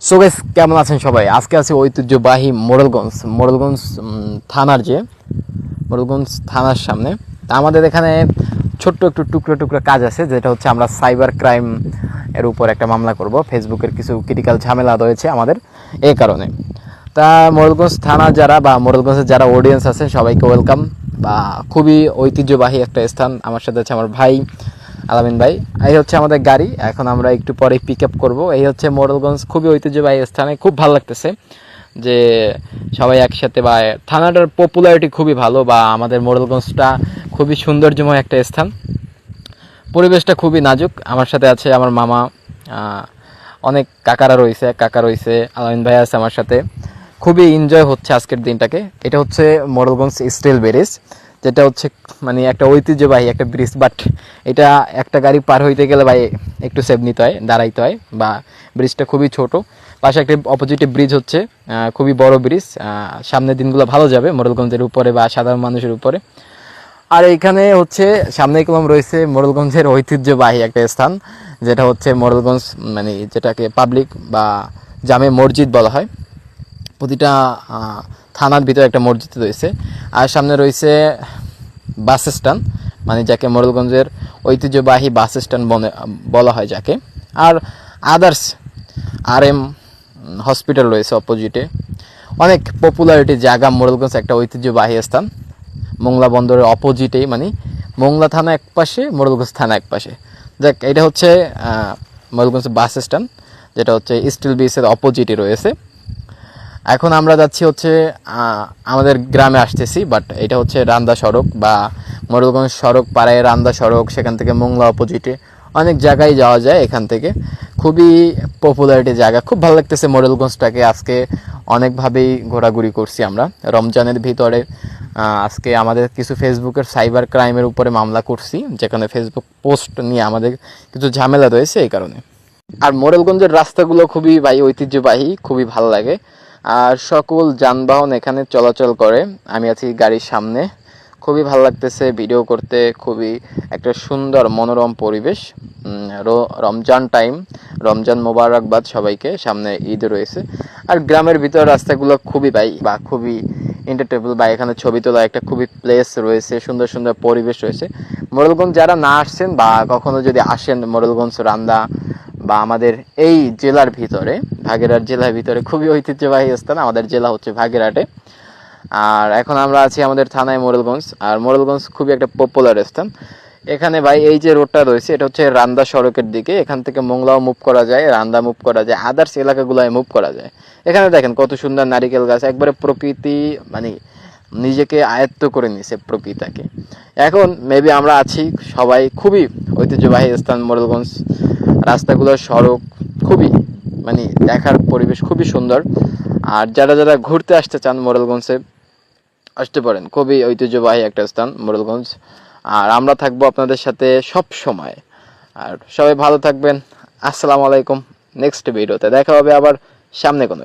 So guys, কেমন আছেন সবাই? আজকে আছে ঐতিহ্যবাহী মোড়েলগঞ্জ মোড়েলগঞ্জ থানার সামনে। তা আমাদের এখানে ছোট্ট একটু টুকরো টুকরো কাজ আছে, যেটা হচ্ছে আমরা সাইবার ক্রাইম এর উপর একটা মামলা করব। ফেসবুকের কিছু ক্রিটিক্যাল ঝামেলা রয়েছে আমাদের, এই কারণে। তা মোড়েলগঞ্জ থানা যারা বা মোড়েলগঞ্জের যারা অডিয়েন্স আছেন সবাইকে ওয়েলকাম। বা খুবই ঐতিহ্যবাহী একটা স্থান। আমার সাথে আছে আমার ভাই আলামিন ভাই। এই হচ্ছে আমাদের গাড়ি, এখন আমরা একটু পরে পিক আপ করবো। এই হচ্ছে মোড়েলগঞ্জ, খুবই ঐতিহ্যবাহী স্থানে, খুব ভালো লাগতেছে যে সবাই একসাথে। বা থানাটার পপুলারিটি খুবই ভালো, বা আমাদের মোড়েলগঞ্জটা খুবই সৌন্দর্যময় একটা স্থান। পরিবেশটা খুবই নাজুক। আমার সাথে আছে আমার মামা, অনেক কাকা রয়েছে, আলামিন ভাই আছে আমার সাথে। খুবই এনজয় হচ্ছে আজকের দিনটাকে। এটা হচ্ছে মোড়েলগঞ্জ স্টিল ব্রিজ, যেটা হচ্ছে মানে একটা ঐতিহ্যবাহী একটা ব্রিজ। বাট এটা একটা গাড়ি পার হইতে গেলে ভাই একটু সেভ নিতে হয়, দাঁড়াইতে হয়। বা ব্রিজটা খুবই ছোট। পাশে একটা অপোজিটে ব্রিজ হচ্ছে খুবই বড় ব্রিজ। সামনের দিনগুলো ভালো যাবে মোড়েলগঞ্জের উপরে বা সাধারণ মানুষের উপরে। আর এইখানে হচ্ছে সামনে কলম রয়েছে মোড়েলগঞ্জের ঐতিহ্যবাহী একটা স্থান, যেটা হচ্ছে মোড়েলগঞ্জ, মানে যেটাকে পাবলিক বা জামে মসজিদ বলা হয়। প্রতিটা থানার ভিতরে একটা মসজিদ রয়েছে। আর সামনে রয়েছে বাস স্ট্যান্ড, মানে যাকে মোড়েলগঞ্জের ঐতিহ্যবাহী বাস স্ট্যান্ড বলা হয় যাকে। আর আদার্স RM হসপিটাল রয়েছে অপোজিটে। অনেক পপুলারিটি জায়গা মোড়েলগঞ্জ, একটা ঐতিহ্যবাহী স্থান। মোংলা বন্দরের অপোজিটেই, মানে মোংলা থানা এক পাশে, মোড়েলগঞ্জ থানা এক পাশে। দেখ, এটা হচ্ছে মোড়েলগঞ্জ বাস স্ট্যান্ড, যেটা হচ্ছে স্টিল ব্রিজের অপোজিটে রয়েছে। এখন আমরা যাচ্ছি হচ্ছে আমাদের গ্রামে আসতেছি। বাট এটা হচ্ছে রান্দা সড়ক বা মোড়েলগঞ্জ সড়ক পাড়ায় রান্দা সড়ক, সেখান থেকে মোংলা অপোজিটে অনেক জায়গায় যাওয়া যায় এখান থেকে। খুবই পপুলারিটি জায়গা, খুব ভালো লাগতেছে মোড়েলগঞ্জটাকে। আজকে অনেকভাবেই ঘোরাঘুরি করছি আমরা রমজানের ভিতরে। আজকে আমাদের কিছু ফেসবুকের সাইবার ক্রাইমের উপরে মামলা করছি, যেখানে ফেসবুক পোস্ট নিয়ে আমাদের কিছু ঝামেলা রয়েছে, এই কারণে। আর মোড়েলগঞ্জের রাস্তাগুলো খুবই ভাই ঐতিহ্যবাহী, খুবই ভালো লাগে। আর সকল যানবাহন এখানে চলাচল করে। আমি আছি গাড়ির সামনে, খুবই ভালো লাগতেছে ভিডিও করতে। খুবই একটা সুন্দর মনোরম পরিবেশ। রমজান টাইম, রমজান মোবারকবাদ সবাইকে। সামনে ঈদ রয়েছে। আর গ্রামের ভিতর রাস্তাগুলো খুবই খুবই এন্টারটেবল। বা এখানে ছবি তোলা একটা খুবই প্লেস রয়েছে, সুন্দর সুন্দর পরিবেশ রয়েছে। মোড়েলগঞ্জ যারা না আসছেন বা কখনো যদি আসেন, মোড়েলগঞ্জ রান্দা বা আমাদের এই জেলার ভিতরে, ভাগেরহাট জেলার ভিতরে খুবই ঐতিহ্যবাহী স্থান। আমাদের জেলা হচ্ছে ভাগেরহাটে। আর এখন আমরা আছি আমাদের থানায় মোড়েলগঞ্জ। আর মোড়েলগঞ্জ খুবই একটা পপুলার স্থান। এখানে ভাই এই যে রোডটা রয়েছে, এটা হচ্ছে রান্দা সড়কের দিকে। এখান থেকে মোংলাও মুভ করা যায়, রান্দা মুভ করা যায়, আদার্স এলাকাগুলোয় মুভ করা যায়। এখানে দেখেন কত সুন্দর নারিকেল গাছ, একবারে প্রকৃতি, মানে নিজেকে আয়ত্ত করে নিছে প্রকৃতিকে। এখন মেবি আমরা আছি সবাই, খুবই ঐতিহ্যবাহী স্থান মোড়েলগঞ্জ। রাস্তাগুলোর সড়ক খুবই, মানে দেখার পরিবেশ খুবই সুন্দর। আর যারা যারা ঘুরতে আসতে চান মোড়েলগঞ্জে, আসতে পারেন। খুবই ঐতিহ্যবাহী একটা স্থান মোড়েলগঞ্জ। আর আমরা থাকবো আপনাদের সাথে সব সময়। আর সবাই ভালো থাকবেন। আসসালামু আলাইকুম। নেক্সট ভিডিওতে দেখা হবে আবার সামনে কোনো।